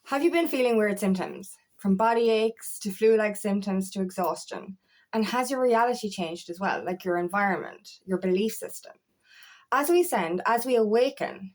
Have you been feeling weird symptoms? From body aches to flu-like symptoms to exhaustion? And has your reality changed as well, like your environment, your belief system? As we ascend, as we awaken,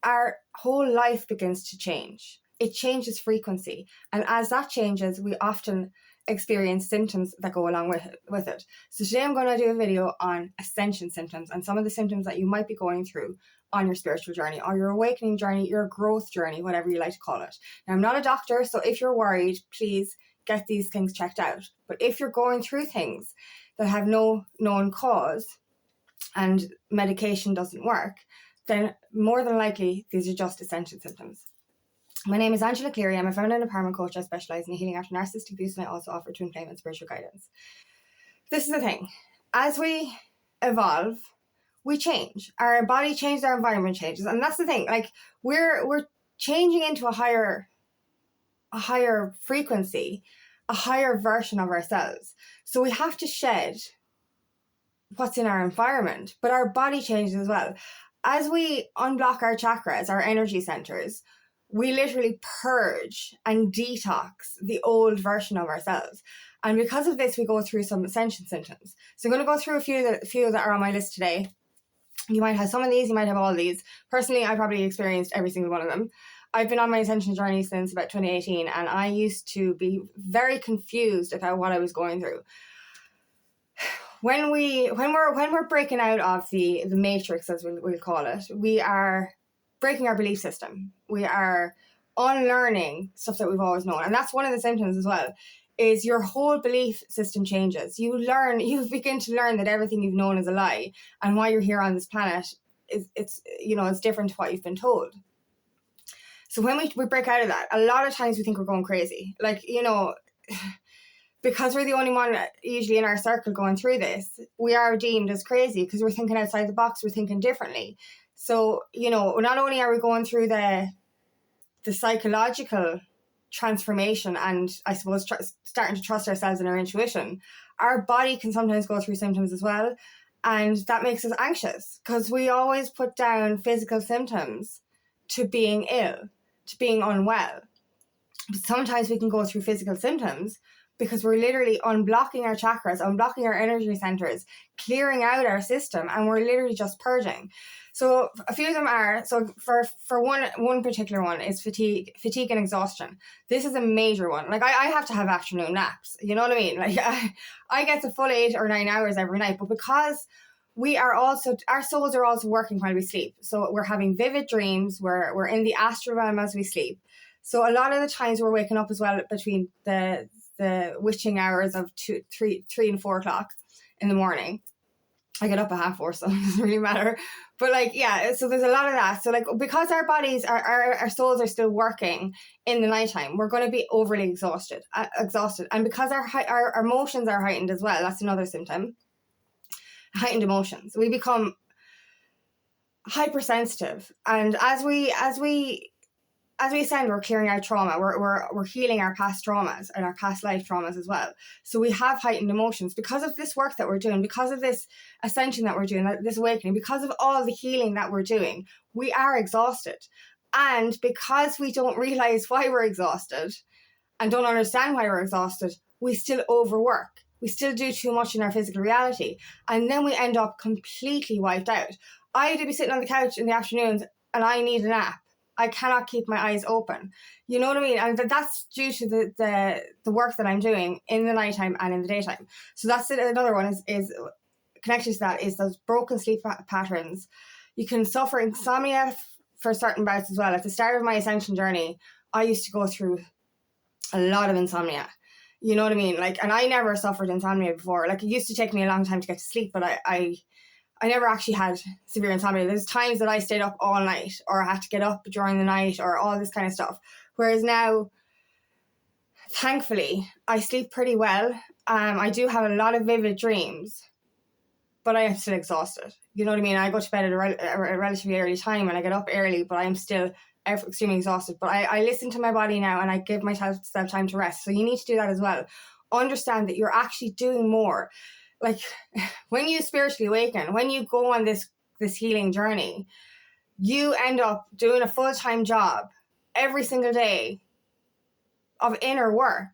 our whole life begins to change. It changes frequency. And as that changes, we often experience symptoms that go along with it. So today I'm going to do a video on ascension symptoms and some of the symptoms that you might be going through on your spiritual journey or your awakening journey, your growth journey, whatever you like to call it. Now, I'm not a doctor, so if you're worried, please get these things checked out. But if you're going through things that have no known cause and medication doesn't work, then more than likely, these are just ascension symptoms. My name is Angela Cleary. I'm a feminine empowerment coach. I specialise in healing after narcissistic abuse, and I also offer twin flame and spiritual guidance. This is the thing. As we evolve, we change. Our body changes, our environment changes. And that's the thing. Like we're changing into a higher frequency, a higher version of ourselves. So we have to shed what's in our environment, but our body changes as well. As we unblock our chakras, our energy centers, we literally purge and detox the old version of ourselves. And because of this, we go through some ascension symptoms. So I'm going to go through a few that are on my list today. You might have some of these, you might have all these. Personally, I probably experienced every single one of them. I've been on my ascension journey since about 2018, and I used to be very confused about what I was going through. When we're breaking out of the matrix, as we'll call it, we are breaking our belief system. We are unlearning stuff that we've always known. And that's one of the symptoms as well, is your whole belief system changes. You begin to learn that everything you've known is a lie, and why you're here on this planet it's different to what you've been told. So when we break out of that, a lot of times we think we're going crazy. Like, because we're the only one usually in our circle going through this, we are deemed as crazy because we're thinking outside the box, we're thinking differently. So, not only are we going through the psychological transformation and I suppose starting to trust ourselves and our intuition, our body can sometimes go through symptoms as well. And that makes us anxious because we always put down physical symptoms to being ill, to being unwell. But sometimes we can go through physical symptoms because we're literally unblocking our chakras, unblocking our energy centers, clearing out our system, and we're literally just purging. So a few of them are, so for one particular one is fatigue and exhaustion. This is a major one. Like I have to have afternoon naps, you know what I mean? Like I get the full 8 or 9 hours every night, but because our souls are also working while we sleep. So we're having vivid dreams, we're in the astral realm as we sleep. So a lot of the times we're waking up as well between the witching hours of 3 and 4 o'clock in the morning. I get up at 4:30, so it doesn't really matter. But so there's a lot of that. So because our bodies, our souls are still working in the nighttime, we're going to be overly exhausted. And because our emotions are heightened as well, that's another symptom. Heightened emotions. We become hypersensitive. And as we ascend, we're clearing our trauma. We're healing our past traumas and our past life traumas as well. So we have heightened emotions because of this work that we're doing, because of this ascension that we're doing, this awakening, because of all the healing that we're doing. We are exhausted. And because we don't realize why we're exhausted and don't understand why we're exhausted, we still overwork. We still do too much in our physical reality. And then we end up completely wiped out. I had to be sitting on the couch in the afternoons and I need a nap. I cannot keep my eyes open. You know what I mean? And that's due to the work that I'm doing in the nighttime and in the daytime. So that's another one is connected to that is those broken sleep patterns. You can suffer insomnia for certain bouts as well. At the start of my ascension journey, I used to go through a lot of insomnia. You know what I mean? And I never suffered insomnia before. It used to take me a long time to get to sleep, but I never actually had severe insomnia. There's times that I stayed up all night or I had to get up during the night or all this kind of stuff. Whereas now, thankfully, I sleep pretty well. I do have a lot of vivid dreams, but I am still exhausted. You know what I mean? I go to bed at a relatively early time and I get up early, but I'm still extremely exhausted. But I listen to my body now and I give myself time to rest. So you need to do that as well. Understand that you're actually doing more. When you spiritually awaken, when you go on this healing journey, you end up doing a full-time job every single day inner work.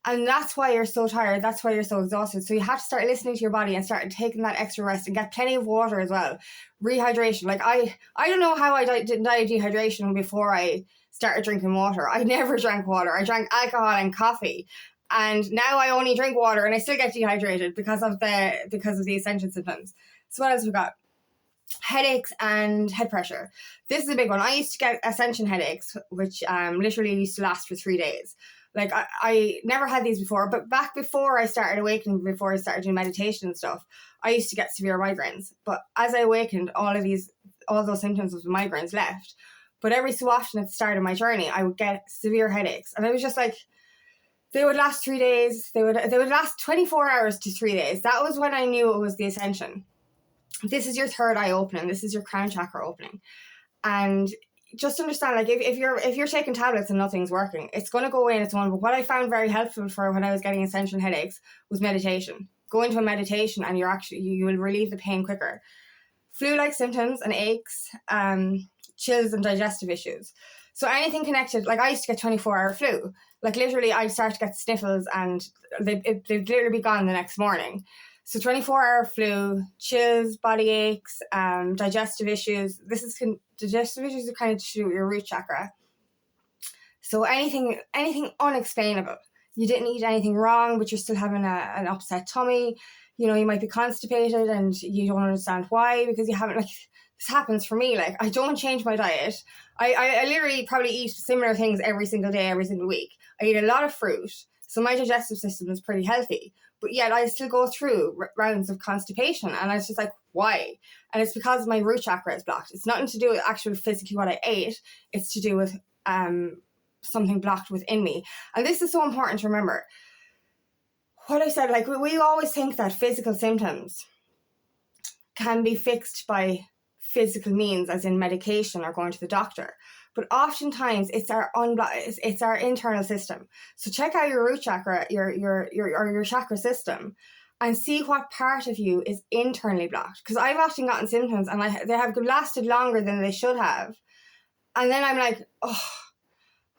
And that's why you're so tired. That's why you're so exhausted. So you have to start listening to your body and start taking that extra rest and get plenty of water as well. Rehydration. Like I don't know how I didn't die of dehydration before I started drinking water. I never drank water. I drank alcohol and coffee. And now I only drink water and I still get dehydrated because of the ascension symptoms. So what else have we got? Headaches and head pressure. This is a big one. I used to get ascension headaches, which literally used to last for 3 days. Like I never had these before, but back before I started awakening, before I started doing meditation and stuff, I used to get severe migraines. But as I awakened, all those symptoms of the migraines left. But every so often at the start of my journey, I would get severe headaches. And I was just like, they would last 3 days. They would last 24 hours to 3 days. That was when I knew it was the ascension. This is your third eye opening. This is your crown chakra opening. And just understand, like, if you're taking tablets and nothing's working, it's going to go away on its own. But what I found very helpful for when I was getting ascension headaches was meditation. Go into a meditation and you will relieve the pain quicker. Flu-like symptoms and aches, chills and digestive issues. So anything connected, like I used to get 24-hour flu. Like literally I'd start to get sniffles and they'd literally be gone the next morning. So 24-hour flu, chills, body aches, digestive issues. Digestive issues are kind of to do with your root chakra. So anything unexplainable. You didn't eat anything wrong, but you're still having an upset tummy. You know, you might be constipated and you don't understand why, because you haven't, like, this happens for me. Like, I don't change my diet. I literally probably eat similar things every single day, every single week. I eat a lot of fruit. So my digestive system is pretty healthy. But yet I still go through rounds of constipation. And I was just like, why? And it's because my root chakra is blocked. It's nothing to do with actually physically what I ate. It's to do with something blocked within me. And this is so important to remember. What I said, like, we always think that physical symptoms can be fixed by physical means, as in medication or going to the doctor. But oftentimes it's our internal system. So check out your root chakra, your chakra system, and see what part of you is internally blocked. Because I've often gotten symptoms and they have lasted longer than they should have. And then I'm like, oh,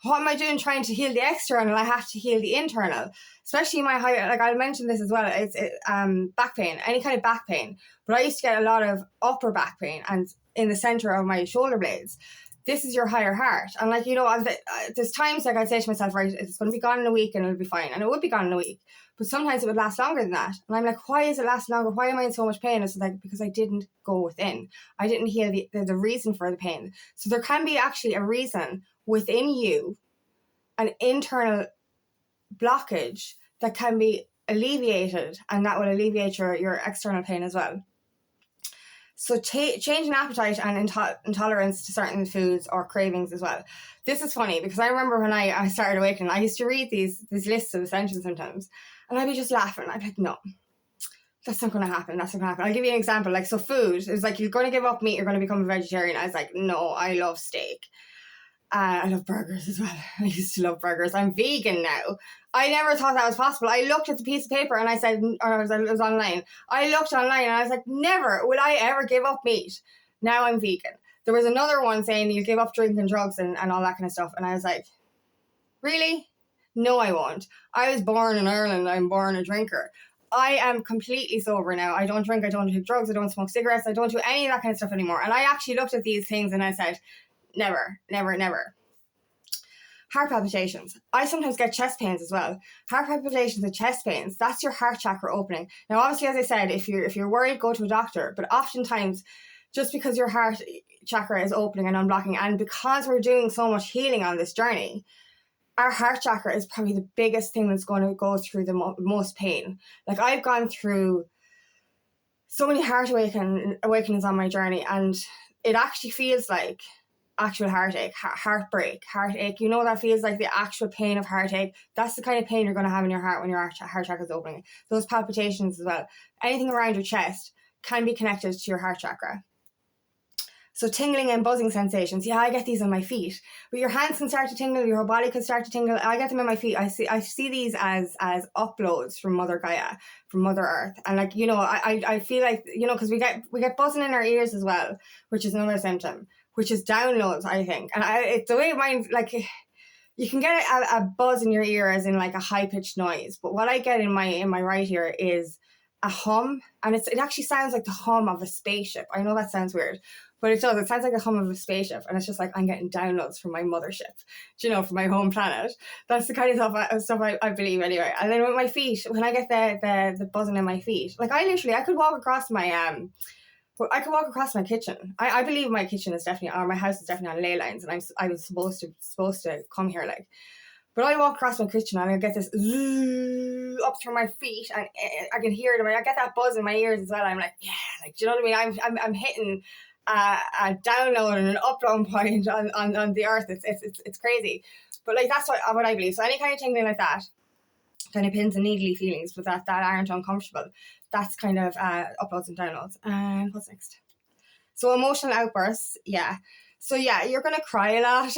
what am I doing trying to heal the external? I have to heal the internal. Especially my like I'll mention this as well. It's back pain, any kind of back pain. But I used to get a lot of upper back pain and in the center of my shoulder blades. This is your higher heart. And like, you know, there's times like I say to myself, right, it's going to be gone in a week and it'll be fine. And it would be gone in a week. But sometimes it would last longer than that. And I'm like, why is it last longer? Why am I in so much pain? It's like, because I didn't go within. I didn't heal the reason for the pain. So there can be actually a reason within you, an internal blockage that can be alleviated, and that will alleviate your external pain as well. So change in appetite and intolerance to certain foods or cravings as well. This is funny because I remember when I started awakening, I used to read these lists of ascension symptoms and I'd be just laughing. I'd be like, no, that's not going to happen. That's not going to happen. I'll give you an example. Like, so food, it was like, you're going to give up meat, you're going to become a vegetarian. I was like, no, I love steak. I love burgers as well. I used to love burgers. I'm vegan now. I never thought that was possible. I looked at the piece of paper and I said, or it was online. I looked online and I was like, never will I ever give up meat. Now I'm vegan. There was another one saying you give up drinking drugs and all that kind of stuff. And I was like, really? No, I won't. I was born in Ireland. I'm born a drinker. I am completely sober now. I don't drink. I don't take drugs. I don't smoke cigarettes. I don't do any of that kind of stuff anymore. And I actually looked at these things and I said, never, never, never. Heart palpitations. I sometimes get chest pains as well. Heart palpitations and chest pains, that's your heart chakra opening. Now, obviously, as I said, if you're worried, go to a doctor. But oftentimes, just because your heart chakra is opening and unblocking, and because we're doing so much healing on this journey, our heart chakra is probably the biggest thing that's going to go through the most pain. Like, I've gone through so many heart awakenings on my journey, and it actually feels like actual heartache, heartbreak, heartache. You know, that feels like the actual pain of heartache. That's the kind of pain you're going to have in your heart when your heart chakra is opening. Those palpitations as well. Anything around your chest can be connected to your heart chakra. So tingling and buzzing sensations. Yeah, I get these on my feet. But your hands can start to tingle, your whole body can start to tingle. I get them in my feet. I see these as uploads from Mother Gaia, from Mother Earth. And like, you know, I feel like, you know, because we get buzzing in our ears as well, which is another symptom, which is downloads, I think. And it's the way mine, like, you can get a buzz in your ear as in like a high-pitched noise, but what I get in my right ear is a hum, and it actually sounds like the hum of a spaceship. I know that sounds weird, but it does. It sounds like a hum of a spaceship, and it's just like I'm getting downloads from my mothership, from my home planet. That's the kind of stuff I believe anyway. And then with my feet, when I get the buzzing in my feet, like I could walk across my kitchen. I believe my kitchen is definitely, or my house is definitely on ley lines, and I was supposed to come here like. But I walk across my kitchen and I get this zoo up through my feet, and I can hear it. I get that buzz in my ears as well. I'm like, yeah, like, do you know what I mean? I'm hitting a download and an upload point on the earth. It's crazy, but like that's what I believe. So any kind of tingling like that, kind of pins and needly feelings, but that aren't uncomfortable, that's kind of uploads and downloads. And what's next? So emotional outbursts, yeah. So yeah, you're gonna cry a lot.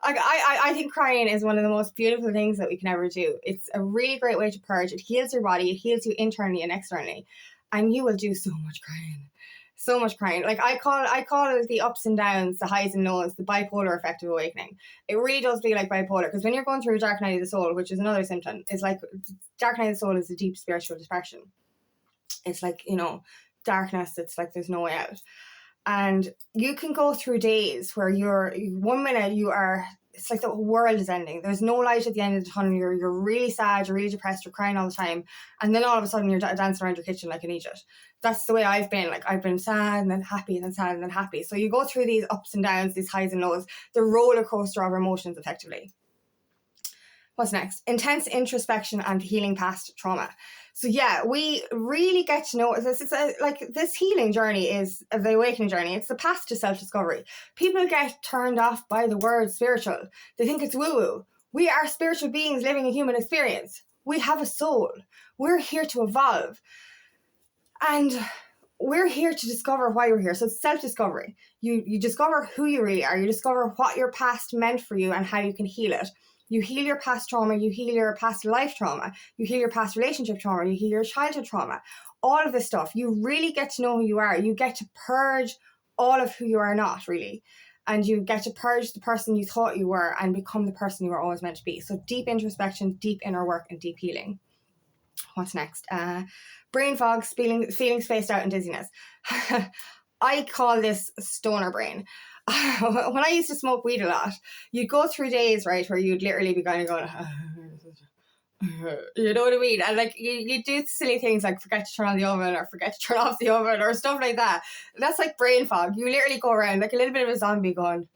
I think crying is one of the most beautiful things that we can ever do. It's a really great way to purge. It heals your body. It heals you internally and externally, and you will do so much crying. So much crying. Like I call it the ups and downs, the highs and lows, the bipolar effect of awakening. It really does feel like bipolar, because when you're going through a dark night of the soul, which is another symptom, it's like dark night of the soul is a deep spiritual depression. It's like, darkness. It's like there's no way out. And you can go through days where one minute it's like the world is ending. There's no light at the end of the tunnel. You're really sad, you're really depressed, you're crying all the time. And then all of a sudden you're dancing around your kitchen like an idiot. That's the way I've been. Like I've been sad and then happy and then sad and then happy. So you go through these ups and downs, these highs and lows, the roller coaster of emotions effectively. What's next? Intense introspection and healing past trauma. So yeah, we really get to know this. It's this healing journey is the awakening journey. It's the path to self-discovery. People get turned off by the word spiritual. They think it's woo-woo. We are spiritual beings living a human experience. We have a soul. We're here to evolve. And we're here to discover why we're here. So it's self-discovery. You discover who you really are. You discover what your past meant for you and how you can heal it. You heal your past trauma, you heal your past life trauma, you heal your past relationship trauma, you heal your childhood trauma. All of this stuff, you really get to know who you are. You get to purge all of who you are not, really. And you get to purge the person you thought you were and become the person you were always meant to be. So deep introspection, deep inner work, and deep healing. What's next? Brain fog, feeling spaced out, and dizziness. I call this stoner brain. When I used to smoke weed a lot, you'd go through days, right, where you'd literally be kind of going, you know what I mean? And like you do silly things like forget to turn on the oven or forget to turn off the oven or stuff like that. That's like brain fog. You literally go around like a little bit of a zombie going,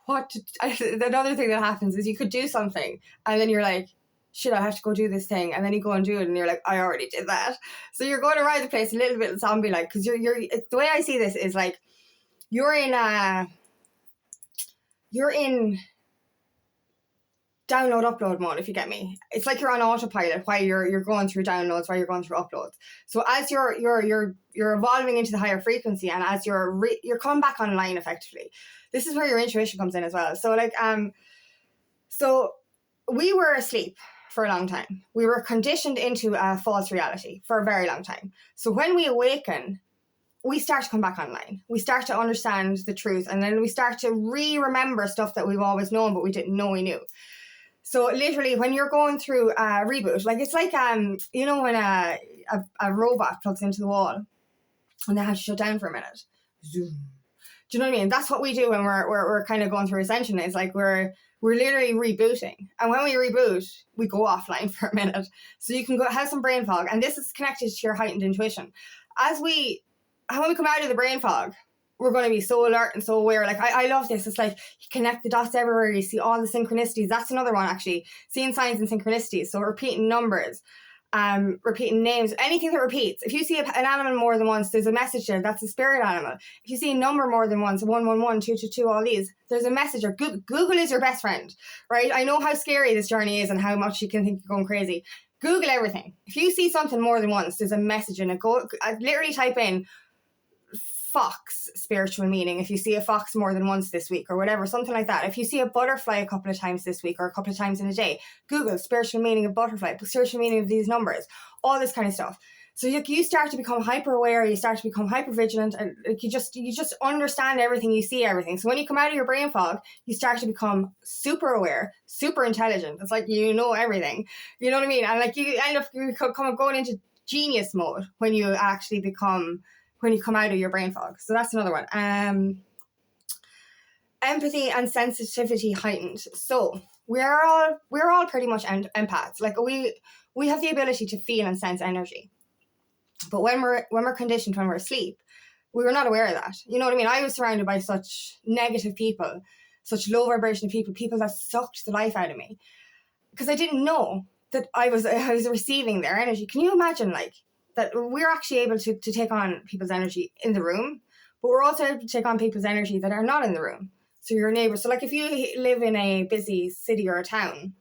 another thing that happens is you could do something and then you're like, shit, I have to go do this thing, and then you go and do it and you're like, I already did that. So you're going around the place a little bit zombie like, because the way I see this is like you're in download upload mode, if you get me. It's like you're on autopilot while you're going through downloads, while you're going through uploads. So as you're evolving into the higher frequency, and as you're coming back online effectively, this is where your intuition comes in as well. So like so we were asleep for a long time. We were conditioned into a false reality for a very long time. So when we awaken, we start to come back online. We start to understand the truth, and then we start to remember stuff that we've always known but we didn't know we knew. So literally when you're going through a reboot, like it's like when a robot plugs into the wall and they have to shut down for a minute. Zoom. Do you know what I mean? That's what we do when we're kind of going through ascension. It's like we're literally rebooting. And when we reboot, we go offline for a minute. So you can go have some brain fog. And this is connected to your heightened intuition. When we come out of the brain fog, we're going to be so alert and so aware. Like, I love this. It's like you connect the dots everywhere. You see all the synchronicities. That's another one, actually. Seeing signs and synchronicities. So repeating numbers, repeating names, anything that repeats. If you see an animal more than once, there's a message there. That's a spirit animal. If you see a number more than once, 111, 222, all these, there's a message there. Google is your best friend, right? I know how scary this journey is and how much you can think you're going crazy. Google everything. If you see something more than once, there's a message in it. I literally type in fox spiritual meaning. If you see a fox more than once this week or whatever, something like that. If you see a butterfly a couple of times this week or a couple of times in a day, Google spiritual meaning of butterfly, spiritual meaning of these numbers, all this kind of stuff. So you start to become hyper aware, you start to become hyper vigilant, and like you just understand everything, you see everything. So when you come out of your brain fog, you start to become super aware, super intelligent. It's like you know everything. You know what I mean? And like you end up going into genius mode when you actually come out of your brain fog. So that's another one. Empathy and sensitivity heightened. So we're all pretty much empaths. Like we have the ability to feel and sense energy. But when we're conditioned, when we're asleep, we were not aware of that. You know what I mean? I was surrounded by such negative people, such low vibration people that sucked the life out of me, because I didn't know that I was receiving their energy. Can you imagine, like, that we're actually able to take on people's energy in the room, but we're also able to take on people's energy that are not in the room. So your neighbors. So like if you live in a busy city or a town,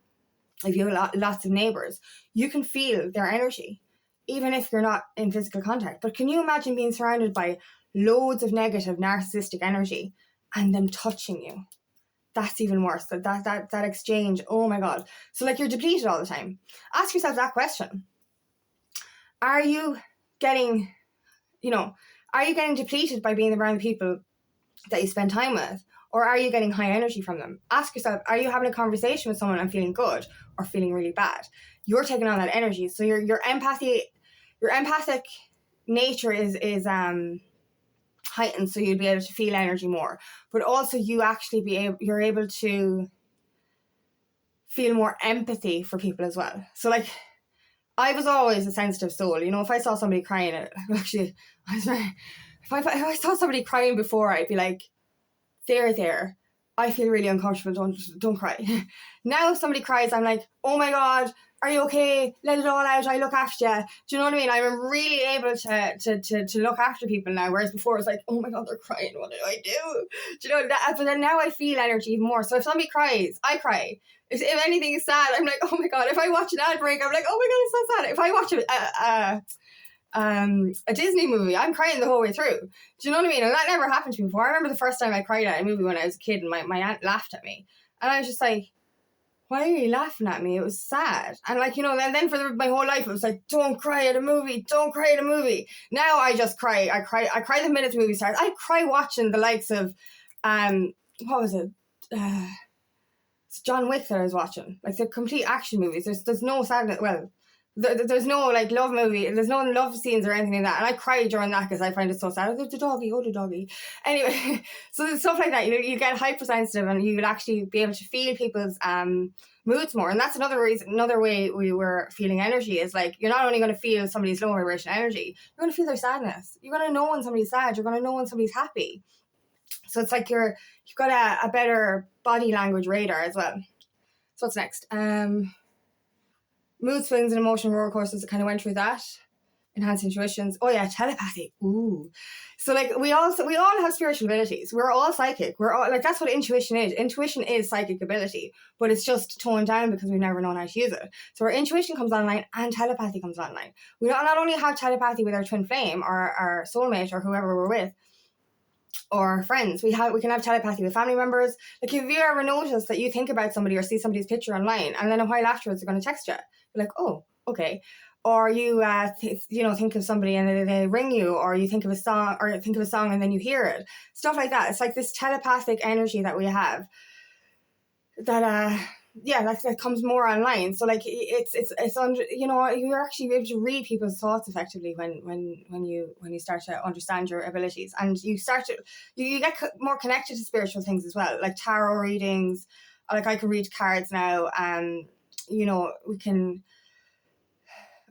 if you have lots of neighbors, you can feel their energy, even if you're not in physical contact. But can you imagine being surrounded by loads of negative narcissistic energy and them touching you? That's even worse. That exchange. Oh my God. So like you're depleted all the time. Ask yourself that question. Are you getting depleted by being around people that you spend time with? Or are you getting high energy from them? Ask yourself, are you having a conversation with someone and feeling good or feeling really bad? You're taking on that energy. So your empathic nature is heightened, so you'll be able to feel energy more. But also you're able to feel more empathy for people as well. So like I was always a sensitive soul. You know, if I saw somebody crying, if I saw somebody crying before, I'd be like, there, I feel really uncomfortable, don't cry. Now if somebody cries, I'm like, oh my God, are you okay? Let it all out, I look after you. Do you know what I mean? I'm really able to look after people now, whereas before it's like, oh my God, they're crying, what do I do? Do you know that? But then now I feel energy even more. So if somebody cries, I cry. If anything is sad, I'm like, oh my God. If I watch an ad break, I'm like, oh my God, it's so sad. If I watch a Disney movie, I'm crying the whole way through. Do you know what I mean? And that never happened to me before. I remember the first time I cried at a movie when I was a kid, and my aunt laughed at me, and I was just like, why are you laughing at me? It was sad. And like, you know, and then for my whole life it was like, don't cry at a movie, don't cry at a movie. Now I just cry. I cry the minute the movie starts. I cry watching the likes of what was it, it's John Wick that I was watching, like the complete action movies. There's no sadness. Well, there's no like love movie, there's no love scenes or anything like that, and I cry during that because I find it so sad. The doggy. Anyway, so there's stuff like that. You get hypersensitive, and you will actually be able to feel people's moods more. And that's another way we were feeling energy is like, you're not only going to feel somebody's low vibration energy, you're going to feel their sadness. You're going to know when somebody's sad, you're going to know when somebody's happy. So it's like you've got a better body language radar as well. So what's next? Mood swings and emotional roller coasters. I kind of went through that. Enhanced intuitions. Oh yeah, telepathy. Ooh. So like we all have spiritual abilities. We're all psychic. We're all like, that's what intuition is. Intuition is psychic ability, but it's just toned down because we've never known how to use it. So our intuition comes online and telepathy comes online. We not only have telepathy with our twin flame or our soulmate or whoever we're with, or friends, we can have telepathy with family members. Like, have you ever noticed that you think about somebody or see somebody's picture online, and then a while afterwards they're going to text you? You're like, oh, okay. Or you think of somebody and they ring you, or you think of a song and then you hear it. Stuff like that. It's like this telepathic energy that we have that that comes more online. So like it's under, you know, you're actually able to read people's thoughts effectively when you start to understand your abilities, and you get more connected to spiritual things as well, like tarot readings. Like I can read cards now, and you know, we can,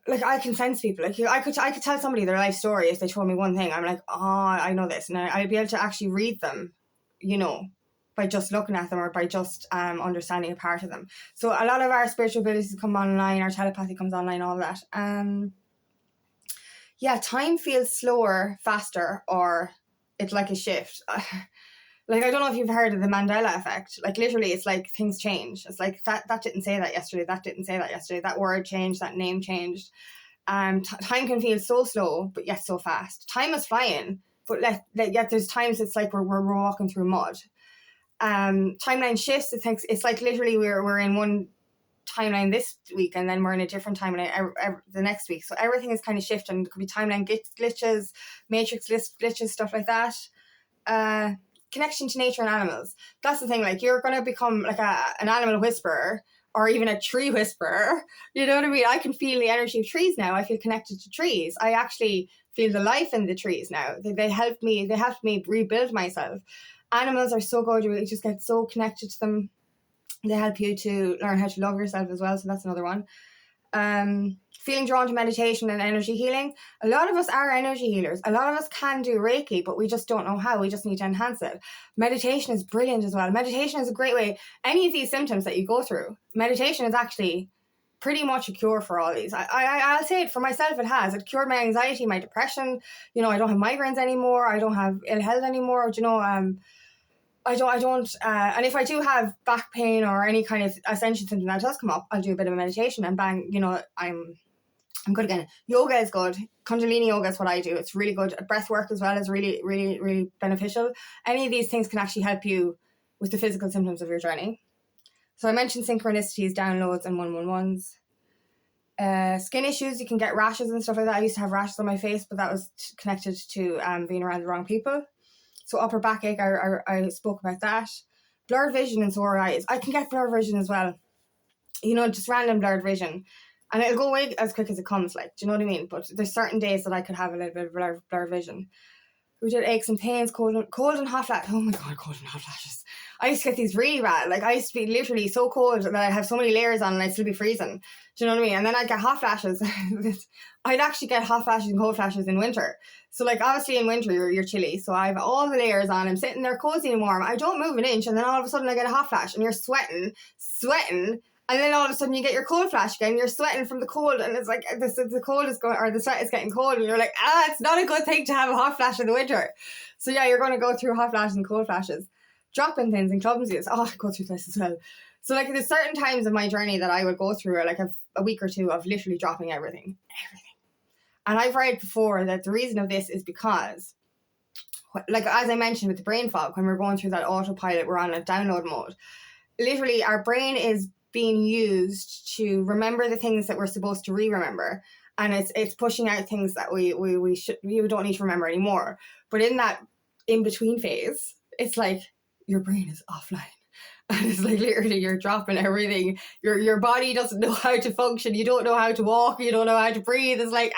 like, I can sense people. Like, I could tell somebody their life story if they told me one thing. I'm like, oh, I know this, and I'd be able to actually read them, you know, by just looking at them or by just understanding a part of them. So a lot of our spiritual abilities come online, our telepathy comes online, all that. Time feels slower, faster, or it's like a shift. Like, I don't know if you've heard of the Mandela effect. Like, literally, it's like things change. It's like that didn't say that yesterday. That didn't say that yesterday. That word changed. That name changed. Time can feel so slow, but yet so fast. Time is flying, but yet there's times it's like we're walking through mud. Timeline shifts. It's like literally we're in one timeline this week, and then we're in a different timeline the next week. So everything is kind of shifting. There could be timeline glitches, matrix glitches, stuff like that. Connection to nature and animals. That's the thing. Like, you're going to become like an animal whisperer, or even a tree whisperer. You know what I mean? I can feel the energy of trees now. I feel connected to trees. I actually feel the life in the trees now. They helped me rebuild myself. Animals are so good. You just get so connected to them. They help you to learn how to love yourself as well. So that's another one. Feeling drawn to meditation and energy healing. A lot of us are energy healers. A lot of us can do Reiki, but we just don't know how. We just need to enhance it. Meditation is brilliant as well. Meditation is a great way. Any of these symptoms that you go through, meditation is actually pretty much a cure for all these. I'll say it for myself, it has. It cured my anxiety, my depression. You know, I don't have migraines anymore. I don't have ill health anymore. You know, I don't, and if I do have back pain or any kind of ascension symptom that does come up, I'll do a bit of a meditation and bang, you know, I'm good again. Yoga is good. Kundalini yoga is what I do. It's really good. Breath work as well is really, really, really beneficial. Any of these things can actually help you with the physical symptoms of your journey. So I mentioned synchronicities, downloads, and 111s. Skin issues, you can get rashes and stuff like that. I used to have rashes on my face, but that was connected to being around the wrong people. So upper backache, I spoke about that. Blurred vision and sore eyes. I can get blurred vision as well. You know, just random blurred vision. And it'll go away as quick as it comes, like, do you know what I mean? But there's certain days that I could have a little bit of blurred vision. We did aches and pains, cold and hot flashes. Oh my God, cold and hot flashes. I used to get these really bad. Like, I used to be literally so cold that I'd have so many layers on and I'd still be freezing. Do you know what I mean? And then I'd get hot flashes. I'd actually get hot flashes and cold flashes in winter. So, like, obviously in winter, you're chilly. So I have all the layers on. I'm sitting there cozy and warm. I don't move an inch. And then all of a sudden I get a hot flash and you're sweating. And then all of a sudden you get your cold flash again. You're sweating from the cold. And it's like the cold is going, or the sweat is getting cold. And you're like, it's not a good thing to have a hot flash in the winter. So yeah, you're going to go through hot flashes and cold flashes. Dropping things and clumsiness. Oh, I go through this as well. So, like, there's certain times of my journey that I would go through, like, a week or two of literally dropping everything. And I've read before that the reason of this is because, like, as I mentioned with the brain fog, when we're going through that autopilot, we're on a download mode. Literally, our brain is being used to remember the things that we're supposed to remember, and it's pushing out things that we don't need to remember anymore. But in that in between phase, it's like your brain is offline. And it's like literally you're dropping everything. Your body doesn't know how to function. You don't know how to walk. You don't know how to breathe. It's like,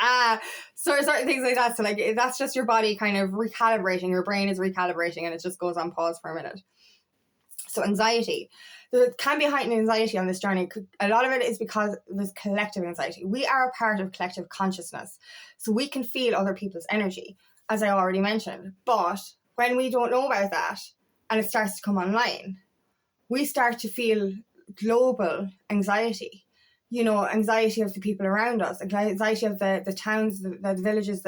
certain things like that. So, like, that's just your body kind of recalibrating. Your brain is recalibrating and it just goes on pause for a minute. So anxiety. There can be heightened anxiety on this journey. A lot of it is because there's collective anxiety. We are a part of collective consciousness. So we can feel other people's energy, as I already mentioned. But when we don't know about that and it starts to come online, we start to feel global anxiety. You know, anxiety of the people around us, anxiety of the towns, the villages,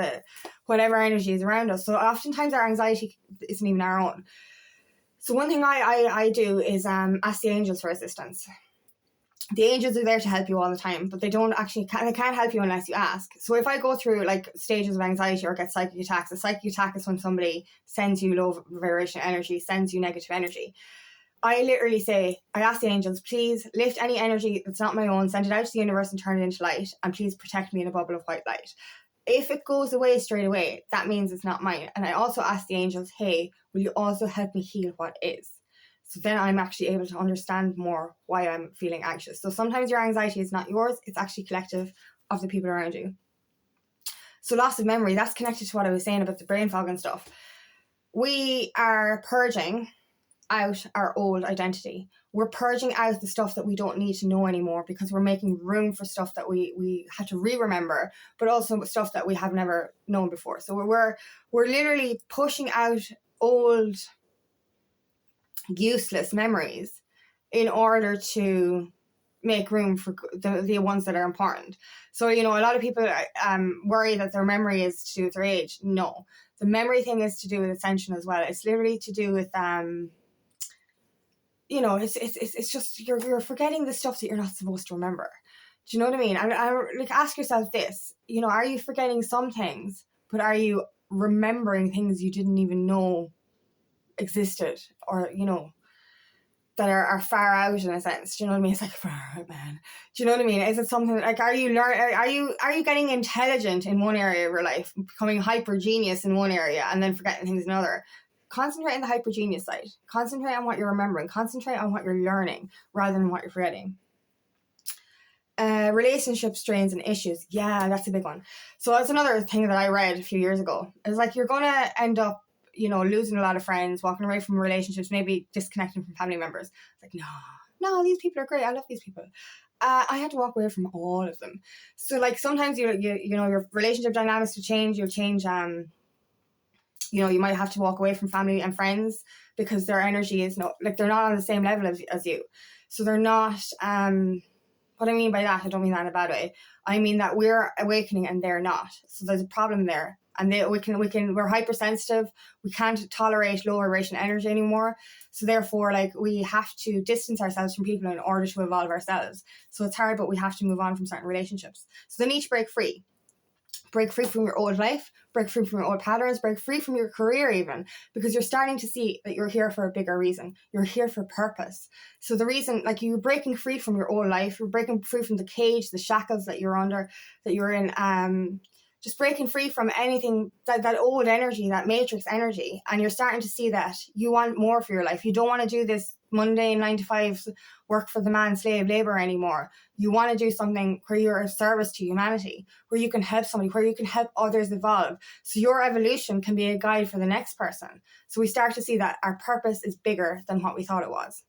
whatever energy is around us. So oftentimes our anxiety isn't even our own. So one thing I do is ask the angels for assistance. The angels are there to help you all the time, but they can't help you unless you ask. So if I go through like stages of anxiety or get psychic attacks, a psychic attack is when somebody sends you low vibration energy, sends you negative energy. I literally say, I ask the angels, please lift any energy that's not my own, send it out to the universe and turn it into light, and please protect me in a bubble of white light. If it goes away straight away, that means it's not mine. And I also ask the angels, hey, will you also help me heal what is? So then I'm actually able to understand more why I'm feeling anxious. So sometimes your anxiety is not yours, it's actually collective of the people around you. So loss of memory, that's connected to what I was saying about the brain fog and stuff. We are purging out our old identity. We're purging out the stuff that we don't need to know anymore because we're making room for stuff that we had to remember, but also stuff that we have never known before. So we're literally pushing out old useless memories in order to make room for the ones that are important. So, you know, a lot of people worry that their memory is to do with their age. No, the memory thing is to do with ascension as well. It's literally to do with you know, it's just you're forgetting the stuff that you're not supposed to remember. Do you know what I mean? And like, ask yourself this, you know, are you forgetting some things, but are you remembering things you didn't even know existed? Or, you know, that are far out in a sense. Do you know what I mean? It's like far out, man. Do you know what I mean? Is it something like, are you getting intelligent in one area of your life, becoming hyper genius in one area and then forgetting things in another? Concentrate on the hyper genius side. Concentrate on what you're remembering. Concentrate on what you're learning rather than what you're forgetting. Relationship strains and issues. Yeah, that's a big one. So that's another thing that I read a few years ago. It's like you're going to end up, you know, losing a lot of friends, walking away from relationships, maybe disconnecting from family members. It's like, no, these people are great. I love these people. I had to walk away from all of them. So like sometimes you know, your relationship dynamics will change. You'll change, you know, you might have to walk away from family and friends because their energy is they're not on the same level as you. So they're not, what I mean by that, I don't mean that in a bad way. I mean that we're awakening and they're not. So there's a problem there. And we're hypersensitive. We can't tolerate low vibration energy anymore. So therefore, like, we have to distance ourselves from people in order to evolve ourselves. So it's hard, but we have to move on from certain relationships. So they need to break free. Break free from your old life, break free from your old patterns, break free from your career even, because you're starting to see that you're here for a bigger reason. You're here for purpose. So the reason, like, you're breaking free from your old life, you're breaking free from the cage, the shackles that you're under, that you're in, just breaking free from anything, that old energy, that matrix energy. And you're starting to see that you want more for your life. You don't want to do this mundane 9-to-5 work for the man, slave labor anymore. You want to do something where you're of service to humanity, where you can help somebody, where you can help others evolve. So your evolution can be a guide for the next person. So we start to see that our purpose is bigger than what we thought it was.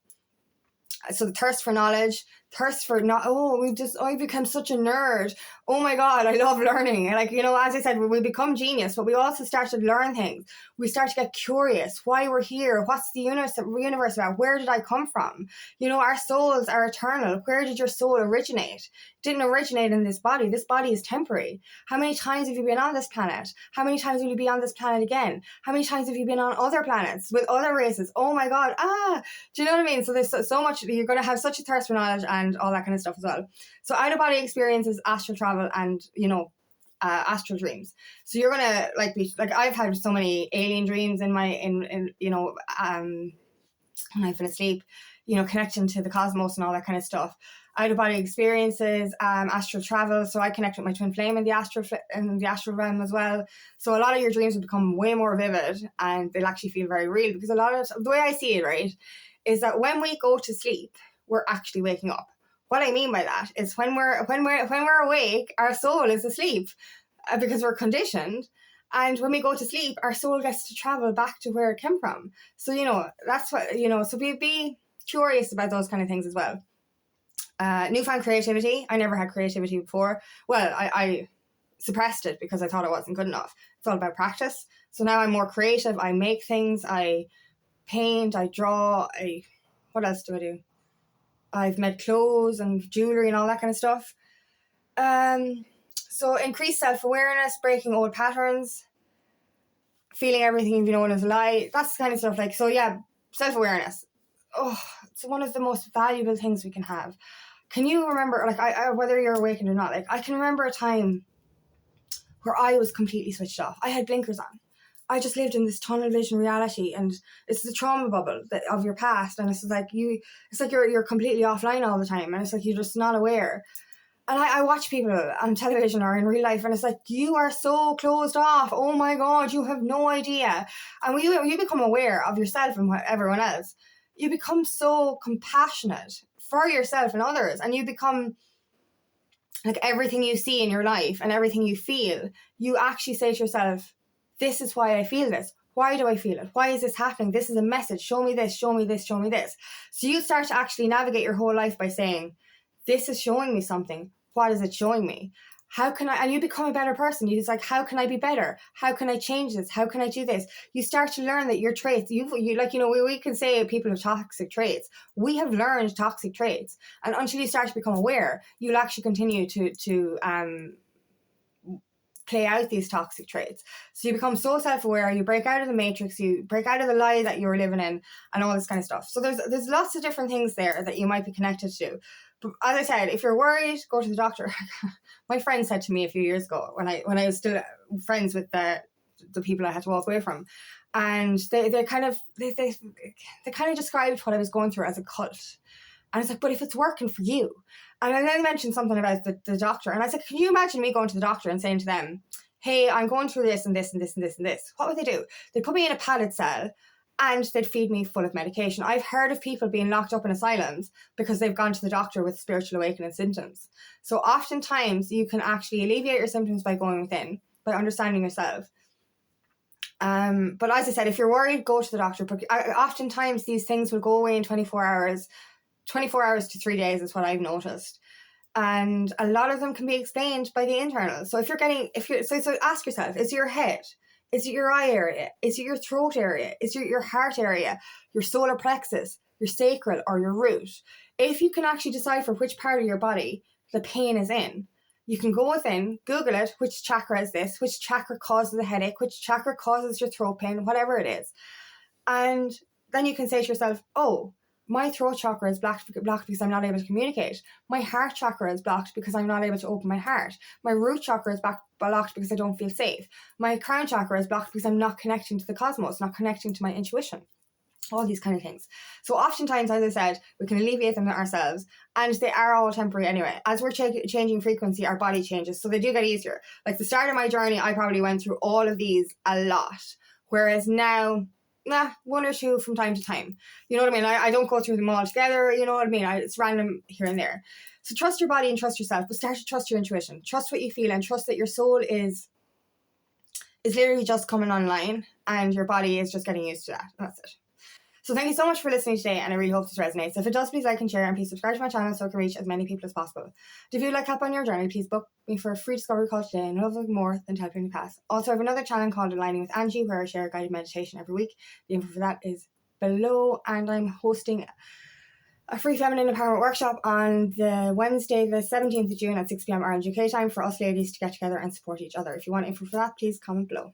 So the thirst for knowledge, I've become such a nerd. Oh my God, I love learning. Like, you know, as I said, we become genius, but we also start to learn things. We start to get curious, why we're here, what's the universe about, where did I come from? You know, our souls are eternal. Where did your soul originate? It didn't originate in this body. This body is temporary. How many times have you been on this planet? How many times will you be on this planet again? How many times have you been on other planets with other races? Oh my God, do you know what I mean? So there's so much, you're going to have such a thirst for knowledge and all that kind of stuff as well. So out-of-body experiences, astral travel, and, you know, astral dreams. So you're gonna I've had so many alien dreams in you know, when I've been asleep, you know, connection to the cosmos and all that kind of stuff. Out-of-body experiences, astral travel. So I connect with my twin flame in the astral realm as well. So a lot of your dreams will become way more vivid and they'll actually feel very real, because a lot of the way I see it, right, is that when we go to sleep, we're actually waking up. What I mean by that is when we're awake, our soul is asleep because we're conditioned. And when we go to sleep, our soul gets to travel back to where it came from. So, you know, that's what, you know, so be curious about those kind of things as well. Newfound creativity. I never had creativity before. Well, I suppressed it because I thought it wasn't good enough. It's all about practice. So now I'm more creative. I make things. I paint. I draw. What else do I do? I've made clothes and jewelry and all that kind of stuff. So increased self-awareness, breaking old patterns, feeling everything you know is a lie. That's the kind of stuff. Like, so yeah, self-awareness. Oh, it's one of the most valuable things we can have. Can you remember, like, I whether you're awakened or not, like, I can remember a time where I was completely switched off. I had blinkers on. I just lived in this tunnel vision reality, and it's the trauma bubble of your past, and it's like you're completely offline all the time, and it's like you're just not aware. And I watch people on television or in real life, and it's like, you are so closed off. Oh my God, you have no idea. And when you become aware of yourself and everyone else, you become so compassionate for yourself and others, and you become like, everything you see in your life and everything you feel, you actually say to yourself, this is why I feel this. Why do I feel it? Why is this happening? This is a message. Show me this, show me this, show me this. So you start to actually navigate your whole life by saying, this is showing me something. What is it showing me? How can I, and you become a better person. It's like, how can I be better? How can I change this? How can I do this? You start to learn that your traits, you like, you know, we can say people have toxic traits. We have learned toxic traits. And until you start to become aware, you'll actually continue to play out these toxic traits. So you become so self-aware, you break out of the matrix, you break out of the lie that you were living in, and all this kind of stuff. So there's lots of different things there that you might be connected to. But as I said, if you're worried, go to the doctor. My friend said to me a few years ago, when I was still friends with the people I had to walk away from, And they kind of described what I was going through as a cult. And I was like, but if it's working for you. And then they mentioned something about the doctor. And I said, can you imagine me going to the doctor and saying to them, hey, I'm going through this and this and this and this and this. What would they do? They'd put me in a padded cell and they'd feed me full of medication. I've heard of people being locked up in asylums because they've gone to the doctor with spiritual awakening symptoms. So oftentimes you can actually alleviate your symptoms by going within, by understanding yourself. But as I said, if you're worried, go to the doctor. But oftentimes these things will go away in 24 hours. 24 hours to 3 days is what I've noticed. And a lot of them can be explained by the internal. So so ask yourself, is it your head? Is it your eye area? Is it your throat area? Is it your heart area? Your solar plexus, your sacral, or your root? If you can actually decipher which part of your body the pain is in, you can go within, Google it, which chakra is this, which chakra causes the headache, which chakra causes your throat pain, whatever it is. And then you can say to yourself, oh, my throat chakra is blocked because I'm not able to communicate. My heart chakra is blocked because I'm not able to open my heart. My root chakra is blocked because I don't feel safe. My crown chakra is blocked because I'm not connecting to the cosmos, not connecting to my intuition. All these kind of things. So oftentimes, as I said, we can alleviate them ourselves, and they are all temporary anyway. As we're changing frequency, our body changes, so they do get easier. Like the start of my journey, I probably went through all of these a lot, whereas now, one or two from time to time. You know what I mean? I don't go through them all together, you know what I mean? It's random here and there. So trust your body and trust yourself, but start to trust your intuition. Trust what you feel and trust that your soul is literally just coming online and your body is just getting used to that. That's it. So thank you so much for listening today, and I really hope this resonates. If it does, please like and share, and please subscribe to my channel so I can reach as many people as possible. If you'd like help on your journey, please book me for a free discovery call today, and I'll love more than to help you in the past. Also, I have another channel called Aligning with Angie, where I share guided meditation every week. The info for that is below, and I'm hosting a free feminine empowerment workshop on the Wednesday, the 17th of June at 6 p.m. Ireland UK time for us ladies to get together and support each other. If you want info for that, please comment below.